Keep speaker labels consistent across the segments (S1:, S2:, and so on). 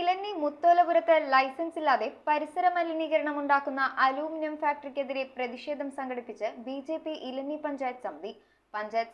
S1: ഇലഞ്ഞി മുത്തോലപുരത്ത് licence ഇല്ലാതെ പരിസര മലിനീകരണം ഉണ്ടാക്കുന്ന അലൂമിനിയം ഫാക്ടറിക്കെതിരെ പ്രതിഷേധം സംഘടിപ്പിച്ച് ബി.ജെ.പി. ഇലഞ്ഞി പഞ്ചായത്ത്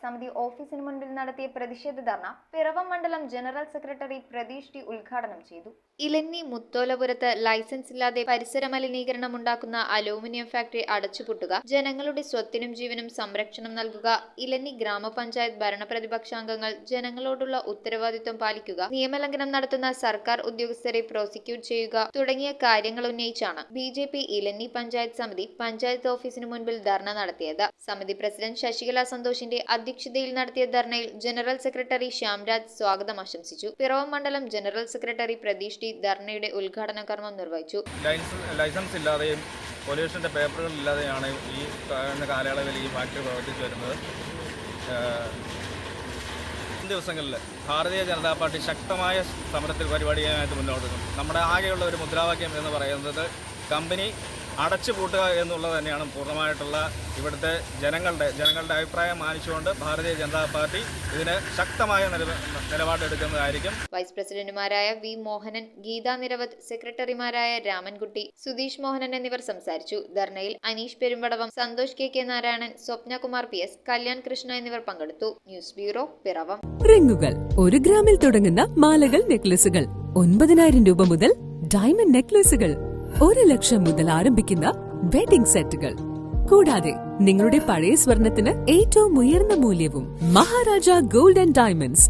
S1: സമിതി ഓഫീസിന് മുൻപിൽ നടത്തിയ പ്രതിഷേധ ധർണ പിറവം മണ്ഡലം ജനറൽ സെക്രട്ടറി പ്രതീഷ് ടി ഉദ്ഘാടനം ചെയ്തു. ഇലഞ്ഞി മുത്തോലപുരത്ത് ലൈസൻസ് ഇല്ലാതെ പരിസര മലിനീകരണം ഉണ്ടാക്കുന്ന അലൂമിനിയം ഫാക്ടറി അടച്ചുപൂട്ടുക, ജനങ്ങളുടെ സ്വത്തിനും ജീവനും സംരക്ഷണം നൽകുക, ഇലഞ്ഞി ഗ്രാമപഞ്ചായത്ത് ഭരണപ്രതിപക്ഷാംഗങ്ങൾ ജനങ്ങളോടുള്ള ഉത്തരവാദിത്വം പാലിക്കുക, നിയമലംഘനം നടത്തുന്ന സർക്കാർ ഉദ്യോഗസ്ഥരെ പ്രോസിക്യൂട്ട് ചെയ്യുക തുടങ്ങിയ കാര്യങ്ങൾ ഉന്നയിച്ചാണ് ബി.ജെ.പി. ഇലഞ്ഞി പഞ്ചായത്ത് സമിതി പഞ്ചായത്ത് ഓഫീസിന് മുൻപിൽ ധർണ നടത്തിയത്. സമിതി പ്രസിഡന്റ് ശശികല സന്തോഷിന്റെ അധ്യക്ഷതയിൽ നടത്തിയ ധർണയിൽ ജനറൽ സെക്രട്ടറി ശ്യാംരാജ് സ്വാഗതം ആശംസിച്ചു. പിറവം മണ്ഡലം ജനറൽ സെക്രട്ടറി പ്രതീഷ് ടി ധർണയുടെ ഉദ്ഘാടന കർമ്മം നിർവഹിച്ചു.
S2: ലൈസൻസ് ഇല്ലാതെയും പൊല്യൂഷന്റെ പേപ്പറുകൾ ഇല്ലാതെയാണ് ഈ കാലയളവിൽ ഈ ഫാക്ടറി പ്രവർത്തിച്ചു വരുന്നത്. ദിവസങ്ങളിൽ ഭാരതീയ ജനതാ പാർട്ടി ശക്തമായ സമരത്തിൽ പരിപാടിയായിട്ട് മുന്നോട്ട് പോകും. നമ്മുടെ ആകെയുള്ള ഒരു മുദ്രാവാക്യം എന്ന് പറയുന്നത് കമ്പനി അടച്ചുപൂട്ടുക എന്നുള്ളത് തന്നെയാണ്. പൂർണ്ണമായിട്ടുള്ള ഇവിടുത്തെ ജനങ്ങളുടെ അഭിപ്രായം മാനിച്ചുകൊണ്ട് ഭാരതീയ ജനതാ പാർട്ടി ഇതിന് ശക്തമായ നിലപാടെടുക്കുന്നതായിരിക്കും.
S1: വൈസ് പ്രസിഡന്റുമാരായ വി മോഹനൻ, ഗീതാ നിരവത്, സെക്രട്ടറിമാരായ രാമൻകുട്ടി, സുധീഷ് മോഹനൻ എന്നിവർ സംസാരിച്ചു. ധർണയിൽ അനീഷ് പെരുമ്പടവം, സന്തോഷ് കെ നാരായണൻ, സ്വപ്നകുമാർ PS, കല്യാൺ കൃഷ്ണ എന്നിവർ പങ്കെടുത്തു. News bureau, Piravom.
S3: റിങ്ങുകൾ 1 ഗ്രാമിൽ തുടങ്ങുന്ന മാലകൾ, നെക്ലസുകൾ 9,000 രൂപ മുതൽ ഡയമണ്ട് നെക്ലസുകൾ 1 ലക്ഷം മുതൽ ആരംഭിക്കുന്ന വെഡിംഗ് സെറ്റുകൾ, കൂടാതെ നിങ്ങളുടെ പഴയ സ്വർണത്തിന് ഏറ്റവും ഉയർന്ന മൂല്യവും. Maharaja gold and diamonds